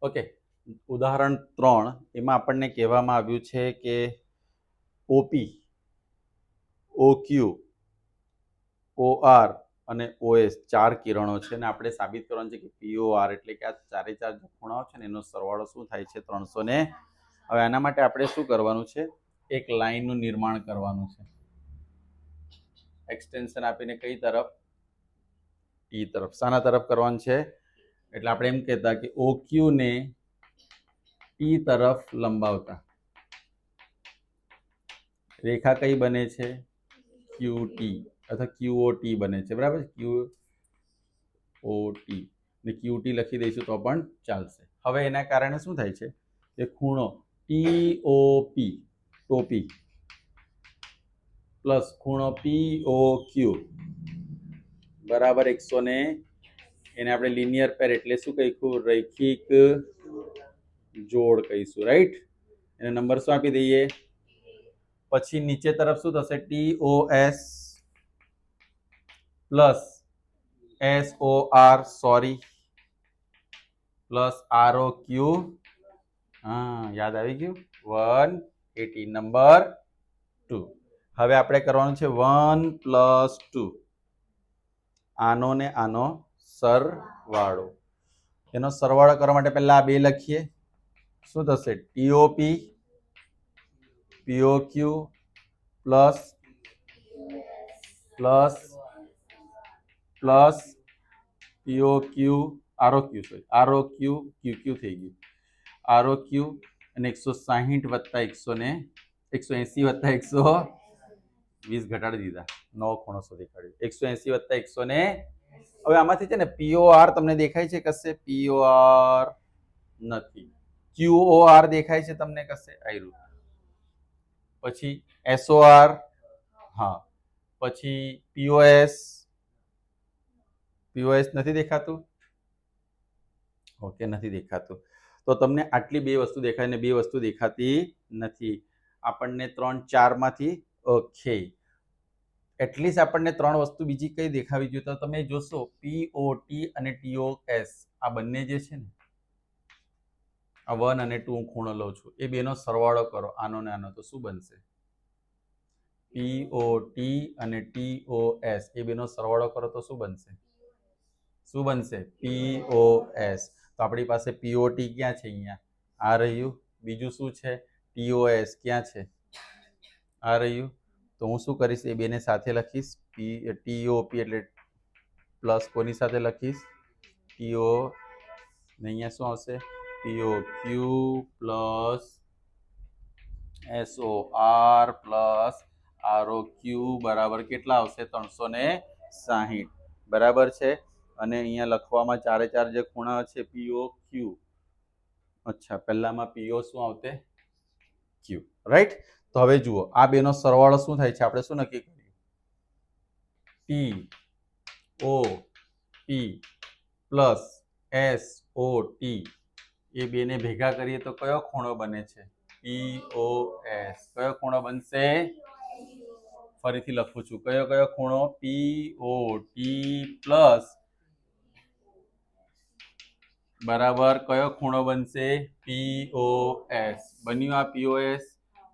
Okay, ઉદાહરણ 3 એમાં આપણને કહેવામાં આવ્યું છે કે ઓપી, ઓક્યુ, ઓઆર અને ઓએસ 4 કિરણો છે અને આપણે સાબિત કરવાનું છે કે પીઓઆર એટલે કે આ ચારે ચાર ખૂણાઓ છે ને એનો સરવાળો શું થાય છે 300 ને. હવે આના માટે આપણે શું કરવાનું છે, એક લાઈનનું નિર્માણ કરવાનું છે. એક્સટેન્શન આપીને કઈ તરફ? ટી તરફ. શાના તરફ કરવાનું છે? એટલે આપણે એમ કહેતા કે ઓક્યુ ને ટી તરફ લંબાવતા રેખા કઈ બને છે? ક્યુટી અથવા ક્યુઓટી બને છે, બરાબર. ક્યુઓટી ને ક્યુટી લખી દઈશું તો પણ ચાલશે. હવે એના કારણે શું થાય છે કે ખૂણો ટીઓપી, ટોપી, પ્લસ ખૂણો પીઓક્યુ બરાબર 100 ને એને આપણે લિનિયર પેર એટલે શું કહીશું? રૈખિક જોડ કહીશું, રાઈટ. એને નંબર શું આપી દઈએ? પછી નીચે તરફ શું થશે? TOS plus SOR plus ROQ. હા, યાદ આવી ગયું. 180 નંબર 2. હવે આપણે કરવાનું છે 1+2, આનો ને આનો સરવાળો. એનો સરવાળો કરવા માટે પહેલા આ બે લખીએ. શું થશે? TOP POQ plus plus plus POQ ROQ QQ થઈ ગયું. ROQ અને 160 વત્તા 180 વત્તા 120 ઘટાડી દીધા. 9 ખૂણો સુધી કાઢ્યું. 180 વત્તા 100 ને હવે આમાંથી છે ને POR તમને દેખાય છે કશે? POR નથી. QOR દેખાય છે તમને કશે? આયરું. પછી SOR, હા. પછી POS નથી દેખાતું? ઓકે, નથી દેખાતું. તો તમને આટલી બે વસ્તુ દેખાય ને બે વસ્તુ દેખાતી નથી. આપણને 3 4 માંથી ઓકે એટલીસ્ટ આપણને 3 વસ્તુ બીજી કઈ દેખાવી જોઈએ? તો તમે જોશો POT અને TOS આ બંને જે છે ને, આ 1 અને 2 હું ખૂણો લઉં છું, એ બેનો સરવાળો કરો આનો ને આનો તો શું બનશે? POT અને TOS એ બેનો સરવાળો કરો તો શું બનશે? શું બનશે? POS. તો આપણી પાસે POT ક્યાં છે? અહીંયા આ રહ્યું. બીજું શું છે? TOS ક્યાં છે? આ રહ્યું. તો હું શું કરીશ? એ બેને સાથે લખીશ. TOP એટલે પ્લસ કોની સાથે લખીશ? TO ને અહીંયા શું આવશે? POQ plus SOR plus ROQ બરાબર કેટલા આવશે? 360 બરાબર છે. અને અહીંયા લખવામાં ચારે ચાર જે ખૂણા છે POQ. અચ્છા, પહેલામાં PO શું આવતે? Q, right. તો હવે જુઓ આ બેનો સરવાળો શું થાય છે? આપણે શું નક્કી કર્યું? TOP પ્લસ SOT એ બેને ભેગા કરીએ તો કયો ખૂણો બને છે? POS. કયો ખૂણો બનશે? ફરીથી લખું છું. કયો કયો ખૂણો? POT પ્લસ બરાબર કયો ખૂણો બનશે? POS. બન્યું આ POS.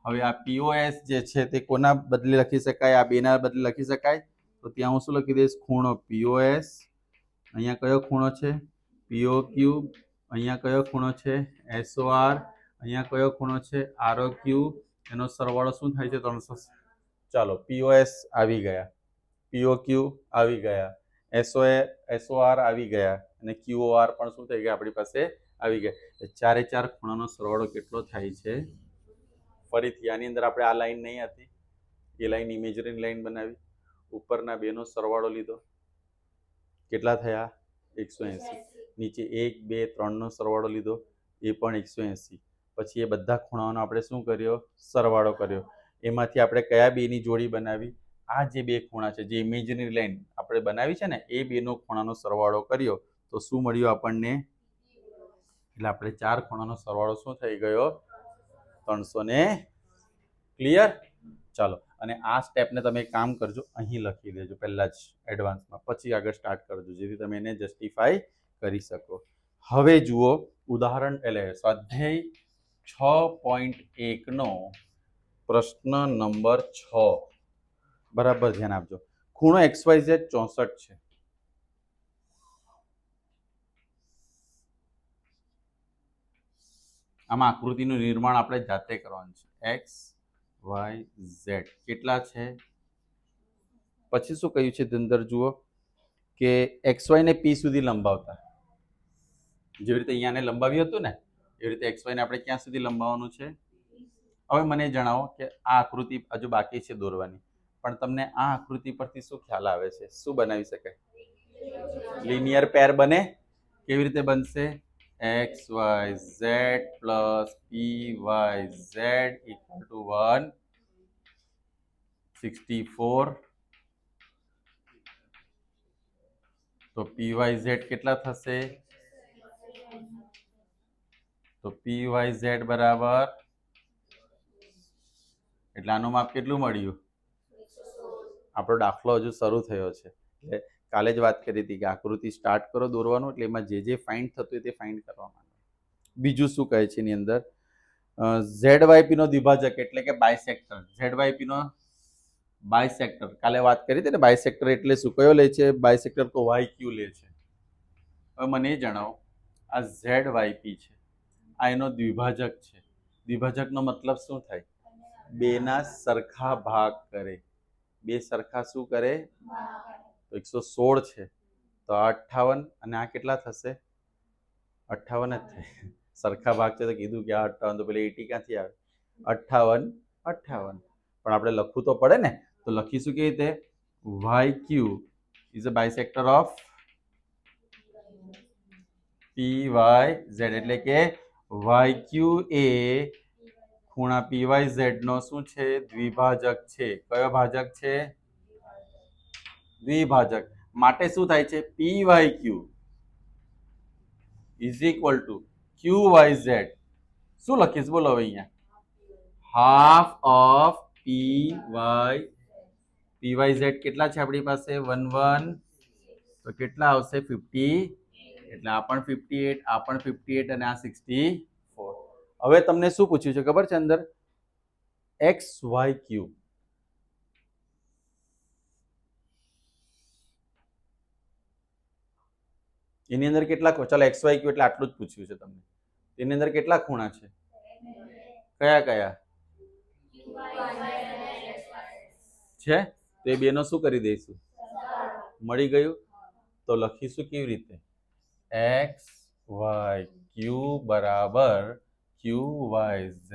હવે આ POS જે છે તે કોના બદલે લખી શકાય? આ બેના બદલે લખી શકાય. તો ત્યાં હું શું લખી દઈશ? ખૂણો POS. અહીંયા કયો ખૂણો છે? POQ. અહીંયા કયો ખૂણો છે? SOR. અહીંયા કયો ખૂણો છે? ROQ. એનો સરવાળો શું થાય છે? 300. ચાલો, POS આવી ગયા, POQ આવી ગયા, SOR આવી ગયા અને QOR પણ શું થઈ ગયા? આપણી પાસે આવી ગયા. ચારે ચાર ખૂણાનો સરવાળો કેટલો થાય છે? ફરીથી આની અંદર આપણે આ લાઈન નહીં હતી, એ લાઈન ઇમેજરી લાઈન બનાવી, ઉપરના બેનો સરવાળો લીધો, કેટલા થયા? 180. નીચે 1 2 3 નો સરવાળો લીધો, એ પણ 180. પછી એ બધા ખૂણાઓનો આપણે શું કર્યો? સરવાળો કર્યો. એમાંથી આપણે કયા બેની જોડી બનાવી? આ જે બે ખૂણા છે, જે ઇમેજનરી લાઈન આપણે બનાવી છે ને, એ બેનો ખૂણાનો સરવાળો કર્યો તો શું મળ્યું આપણને? એટલે આપણે ચાર ખૂણાનો સરવાળો શું થઈ ગયો? 300 ક્લિયર. ચાલો, અને આ સ્ટેપને તમે કામ કરજો, અહીં લખી દેજો પહેલા જ એડવાન્સમાં, પછી આગળ સ્ટાર્ટ કરજો જેથી તમે એને જસ્ટિફાઈ કરી શકો. હવે જુઓ ઉદાહરણ એટલે સ્વાધ્યાય 6.1 નો પ્રશ્ન નંબર 6 બરાબર ધ્યાન આપજો. ખૂણો XYZ 64 છે. આમાં આકૃતિનું નિર્માણ આપણે જાતે કરવાનું છે. XYZ કેટલા છે? પછી શું કહ્યું છે અંદર જુઓ કે XY ને P સુધી લંબાવતા, જેવી રીતે અહીંયાને લંબાવ્યું હતું ને એવી રીતે XY ને આપણે ક્યાં સુધી લંબાવવાનું છે? હવે મને જણાવો કે આ આકૃતિ હજુ બાકી છે દોરવાની, પણ તમને આ આકૃતિ પરથી શું ખ્યાલ આવે છે? શું બનાવી શકાય? લિનિયર પેર બને. કેવી રીતે બનશે? XYZ plus PYZ equal to 164. તો PYZ કેટલા થશે? તો PYZ બરાબર એટલે આનું માપ કેટલું મળ્યું? આપણો દાખલો હજુ શરૂ થયો છે એટલે કાલે જ વાત કરી હતી કે આકૃતિ સ્ટાર્ટ કરો દોરવાનું એટલે એમાં જે ફાઇન્ડ થતું હોય તે ફાઇન્ડ કરવાનું. બીજું શું કહે છે એની અંદર? ZYP નો દ્વિભાજક એટલે કે બાયસેક્ટર. ZYP નો બાયસેક્ટર કાલે વાત કરી હતી ને, બાયસેક્ટર એટલે શું? કયો લે છે બાયસેક્ટર? તો YQ લે છે. હવે મને એ જણાવો આ ZYP છે, આ એનો દ્વિભાજક છે. દ્વિભાજકનો મતલબ શું થાય? બેના સરખા ભાગ કરે. બે સરખા શું કરે? તો 116 છે તો 58 અને આ કેટલા થશે? 58 જ થાય. સરખા ભાગ છે તો કીધું કે આ 58 તો પેલી 80 ક્યાંથી આવે? 58 58. પણ આપણે લખવું તો પડે ને, તો લખીશું કેવી રીતે? YQ is a bisector of PYZ એટલે કે YQ એ ખૂણા PYZ નો શું છે? દ્વિભાજક છે. કયો ભાજક છે? દ્વિભાજક. માટે શું થાય છે? PYQ is equal to QYZ. શું લખીશ બોલો હવે અહીંયા? હાફ ઓફ PYZ કેટલા છે આપણી પાસે? 11. તો કેટલા આવશે? 50. એટલે આ પણ 58, આ પણ 58 અને આ 64. હવે તમને શું પૂછ્યું છે ખબર છે અંદર? XYQ. એની અંદર કેટલા? ચાલો XYQ એટલે આટલું જ પૂછ્યું છે તમને. એની અંદર કેટલા ખૂણા છે? કયા કયા છે? તો એ બેનો શું કરી દઈશું? મળી ગયું. તો લખીશું કેવી રીતે? XYQ બરાબર QYZ.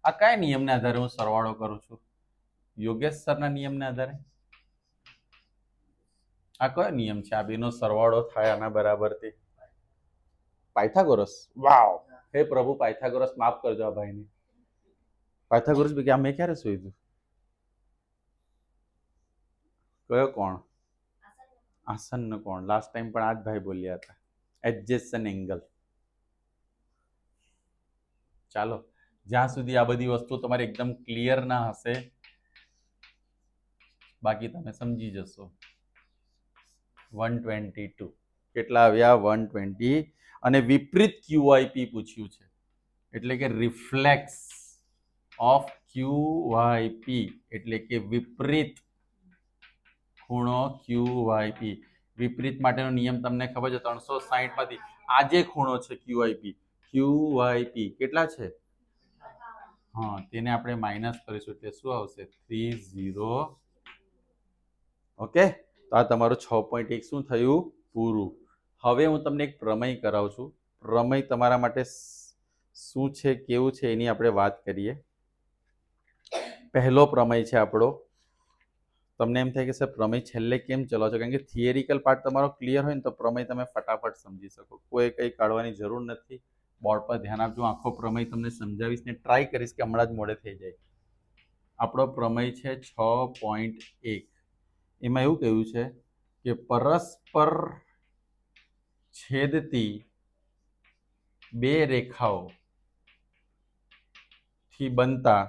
આ કયા નિયમના આધારે હું સરવાળો કરું છું? યોગેશ સરના નિયમના આધારે. આ કયો નિયમ છે? આ બેનો સરવાળો થાય આના બરાબરથી? પાયથાગોરસ. વાવ! હે પ્રભુ પાયથાગોરસ માફ કરજો આ ભાઈને. પાયથાગોરસ કે આ મેં ક્યારે શોધ્યું? કયો કોણ? આસન્ન કોણ. લાસ્ટ ટાઈમ પણ આ જ ભાઈ બોલ્યા હતા. એડજેસન્ટ એંગલ. ચાલો, જ્યાં સુધી આ બધી વસ્તુ તમારી એકદમ ક્લિયર ના હશે, બાકી તમે સમજી જશો. 122 કેટલા આવ્યા? 120. અને વિપરીત QYP પૂછ્યું છે એટલે કે રિફ્લેક્સ ઓફ QYP એટલે કે વિપરીત ખૂણો QYP. વિપરીત માટેનો નિયમ તમને ખબર છે? 360 માંથી આ જે ખૂણો છે QYP કેટલા છે? હા, તેને આપણે માઇનસ કરીશું એટલે શું આવશે? 30. ઓકે, તો આ તમારું 6.1 શું થયું? પૂરું. હવે હું તમને એક પ્રમેય કરાવું છું. પ્રમેય તમારા માટે શું છે, કેવું છે એની આપણે વાત કરીએ. પહેલો પ્રમેય છે આપણો. તમને એમ થાય કે સર પ્રમેય છેલ્લે કેમ ચલાવો છો? કારણ કે થિયરિકલ પાર્ટ તમારો ક્લિયર હોય ને તો પ્રમેય તમે ફટાફટ સમજી શકો. કોઈ કંઈ કાઢવાની જરૂર નથી. બોર્ડ પર ધ્યાન આપજો. આખો પ્રમેય તમને સમજાવીશ ને ટ્રાય કરીશ કે હમણાં જ મોડે થઈ જાય. આપણો પ્રમેય છે 6.1. એમાં એવું કહ્યું છે કે પરસ્પર છેદતી બે રેખાઓ થી બનતા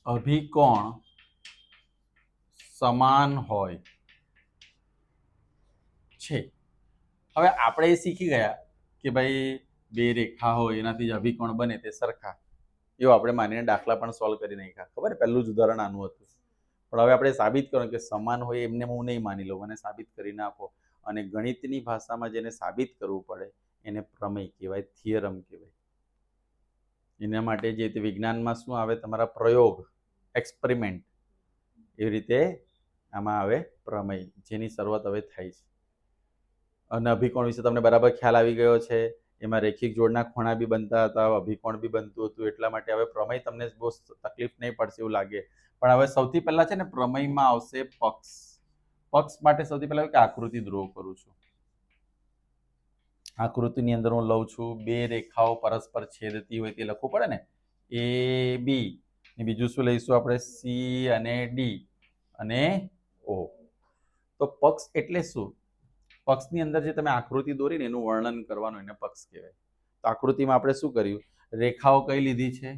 અભિકોણ સમાન હોય છે. હવે આપણે એ શીખી ગયા કે ભાઈ બે રેખા હોય એનાથી જ અભિકોણ બને તે સરખા, એવું આપણે માનીને દાખલા પણ સોલ્વ કરી નાખ્યા. ખબર પહેલું જ ઉદાહરણ આનું હતું. પણ હવે આપણે સાબિત કરો કે સમાન હોય એમને હું નહીં માની લઉં, મને સાબિત કરીને આપો. અને ગણિતની ભાષામાં જેને સાબિત કરવું પડે એને પ્રમેય કહેવાય, થિયરમ કહેવાય. એના માટે જે તે વિજ્ઞાનમાં શું આવે, તમારા પ્રયોગ, એક્સપેરિમેન્ટ, એવી રીતે આમાં આવે પ્રમેય, જેની શરૂઆત હવે થાય છે. અને અભિકોણ વિશે તમને બરાબર ખ્યાલ આવી ગયો છે. એમાં રેખિક જોડના ખૂણા બી બનતા હતા, અભિકોણ બી બનતું હતું. એટલા માટે હવે પ્રમેય તમને બહુ તકલીફ નહીં પડશે એવું લાગે. પણ હવે સૌથી પહેલા છે ને પ્રમેયમાં આવશે પક્ષ. પક્ષ માટે સૌથી પહેલા કે આકૃતિ ડ્રો કરું છું. આકૃતિની અંદર હું લઉં છું બે રેખાઓ પરસ્પર છેદતી હોય તે લખવું પડે ને, એ બી, બીજું શું લઈશું આપણે, સી અને ડી અને ઓ. તો પક્ષ એટલે શું? પક્ષની અંદર જે તમે આકૃતિ દોરીને એનું વર્ણન કરવાનું, એને પક્ષ કહેવાય. તો આકૃતિમાં આપણે શું કર્યું, રેખાઓ કઈ લીધી છે,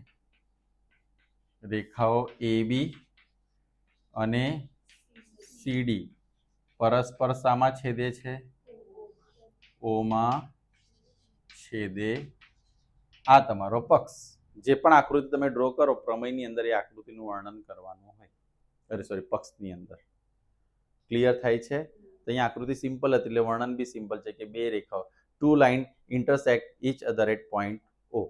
રેખાઓ એ બી અને સીડી પરસ્પર શામાં છેદે છે, ઓમાં છેદે. આ તમારો પક્ષ. જે પણ આકૃતિ તમે ડ્રો કરો પ્રમેયની અંદર એ આકૃતિનું વર્ણન કરવાનું હોય, પક્ષની અંદર. ક્લિયર થાય છે? તો અહીંયા આકૃતિ સિમ્પલ હતી એટલે વર્ણન બી સિમ્પલ છે કે બે રેખાઓ, two line intersect each other at point O,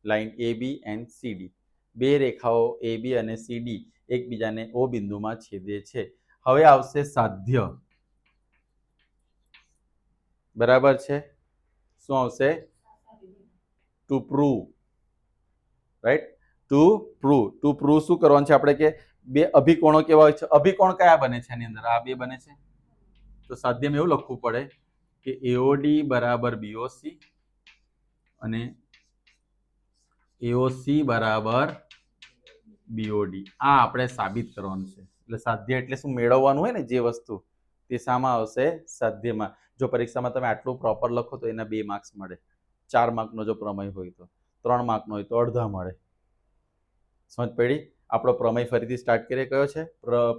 line A B and C D. બે રેખાઓ એ બી અને સી ડી એકબીજાને ઓ બિંદુમાં છેદે છે. હવે આવશે સાધ્ય. બરાબર છે? શું આવશે? Two prove. Right? Two prove શું કરવાનું છે આપણે કે બે અભિકોણો કેવા હોય છે, અભિકોણ કયા બને છે એની અંદર, આ બે બને છે. તો સાધ્યમાં એવું લખવું પડે કે એઓડી બરાબર બીઓસી અને એઓસી બરાબર બીઓડી. આ આપણે સાબિત કરવાનું છે. એટલે સાધ્ય એટલે શું, મેળવવાનું હોય ને જે વસ્તુ, તે શામાં આવશે, સાધ્યમાં. જો પરીક્ષામાં તમે આટલું પ્રોપર લખો તો એના 2 માર્ક્સ મળે. 4 માર્કનો જો પ્રમેય હોય તો, 3 માર્કનો હોય તો અડધા મળે. સમજ પડી? આપણો પ્રમેય ફરીથી સ્ટાર્ટ કરીએ. કયો છે?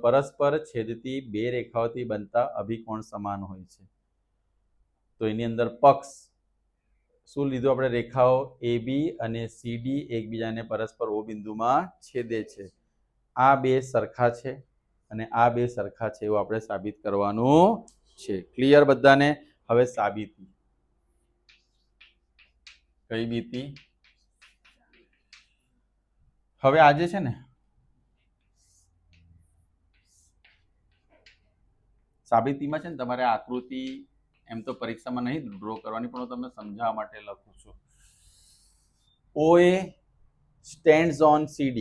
પરસ્પર છેદતી બે રેખાઓથી બનતા અભિકોણ સમાન હોય છે. તો એની અંદર પક્ષ શું લીધું આપણે, રેખાઓ એ બી અને સી ડી એકબીજાને પરસ્પર ઓ બિંદુમાં છેદે છે. આ બે સરખા છે અને આ બે સરખા છે એવું આપણે સાબિત કરવાનું છે. ક્લિયર બધાને? હવે સાબિતી. કઈ બીતી? હવે આજે છે ને સાબિતીમાં છે ને તમારે આકૃતિ એમ તો પરીક્ષામાં નહીં ડ્રો કરવાની, પણ હું તમને સમજાવવા માટે લખું છું. OA stands on CD.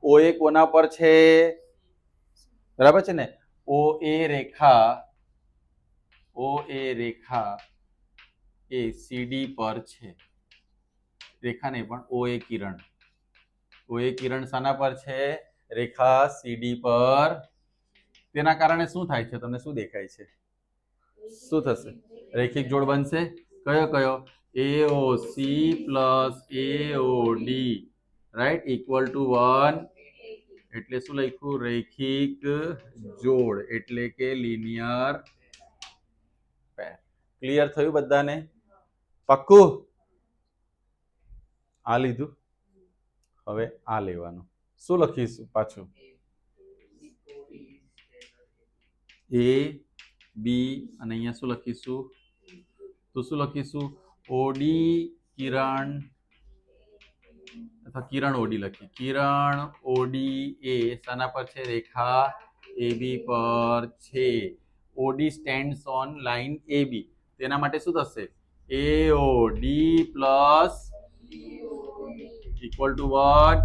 OA કોના પર છે? બરાબર છે ને? OA રેખા એ CD પર છે. રેખા નહીં પણ OA કિરણ. OA કિરણ શાના પર છે? રેખા CD પર. તેના કારણે શું થાય છે? તમને શું દેખાય છે? શું થશે? રેખિક જોડ બનશે. કયો કયો? AOC plus AOD, right, equal to 1. એટલે શું લખ્યું? રેખિક જોડ, એટલે કે લિનિયર પેર. ક્લિયર થયું બધાને? પાક્કું? આ લીધું. હવે આ લેવાનું. શું લખીશું પાછું? એ બી અને અહીંયા શું લખીશું? તો શું લખીશું? ઓડી કિરણ અથવા કિરણ ઓડી લખીએ. કિરણ ઓડી એ શાના પર છે? રેખા એ બી પર છે. OD stands on line A B. તેના માટે શું થશે? AOD plus equal to 1,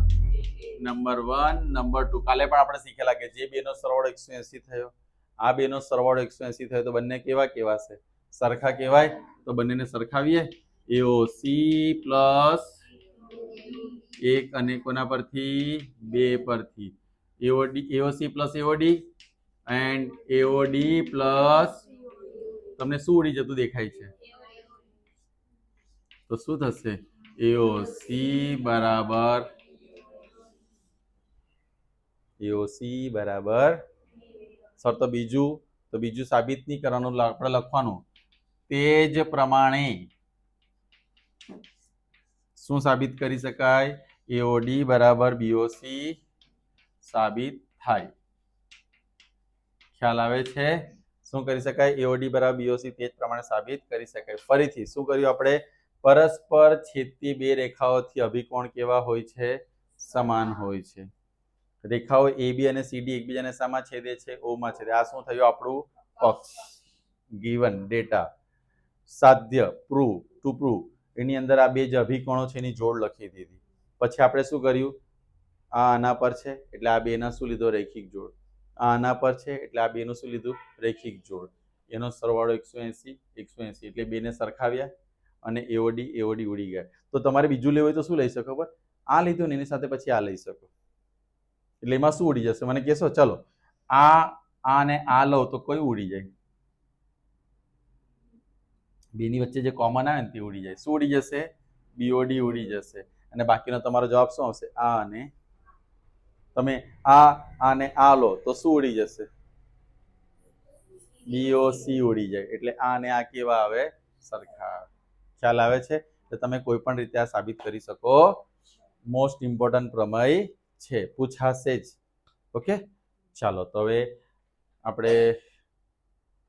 number 1, number 2. કાલે પણ આપણે શીખેલા કે જે બેનો સરવાળો 180 થયો, આ બેનો સરવાળો 180 થયો, તો બંને કેવા કહેવાશે? સરખા કહેવાય. તો બંનેને સરખાવીએ. AOC પ્લસ 1 અને કોના પરથી? 2 પરથી. AOC plus AOD and AOD plus, તમને શું ઉડી જતું દેખાય છે? તો શું થશે? AOC બરાબર સર. તો બીજું તો બીજું સાબિત નહીં કરવાનું, આપણે લખવાનું તે જ પ્રમાણે શું સાબિત કરી શકાય? એઓડી બરાબર બીઓસી સાબિત થાય. ખ્યાલ આવે છે? શું કરી શકાય? એઓડી બરાબર બીઓસી તે જ પ્રમાણે સાબિત કરી શકાય. ફરીથી શું કર્યું આપણે? પરસ્પર છેદતી બે રેખાઓથી અભિકોણ કેવા હોય છે? સમાન હોય છે. રેખાઓ AB અને CD એકબીજાને શામાં છેદે છે? O માં છેદે. આ શું થયું આપણું પક્ષ? ગિવન ડેટા, સાધ્ય, પ્રૂવ, ટુ પ્રૂવ. એની અંદર આ બે જે અભિકોણો છે એની જોડ લખી દીધી. પછી આપણે શું કર્યું? આ આના પર છે એટલે આ બેના શું લીધો? રૈખિક જોડ. આ આના પર છે એટલે આ બેનું શું લીધું? રૈખિક જોડ. એનો સરવાળો 180 180 એટલે બેને સરખાવ્યા અને એઓડી ઉડી ગયા. તો તમારે બીજું લેવું હોય તો શું લઈ શકો? ખબર? આ લીધું ને એની સાથે પછી આ લઈ શકો. એટલે એમાં શું ઉડી જશે મને કહેશો? ચલો આ ને આ લો તો કયું ઉડી જાય? બેની વચ્ચે જે કોમન આવે ને તે ઉડી જાય. શું ઉડી જશે? બીઓડી ઉડી જશે. અને બાકીનો તમારો જવાબ શું આવશે? આ અને તમે આ ને આ લો તો શું ઉડી જશે? બીઓસી ઉડી જાય. એટલે આ ને આ કેવા આવે? સરખા. ખ્યાલ આવે છે? તો તમે કોઈ પણ રીતે આ સાબિત કરી શકો. મોસ્ટ ઇમ્પોર્ટન્ટ પ્રમેય છે, પૂછાશે જ. ઓકે, ચાલો તો હવે આપણે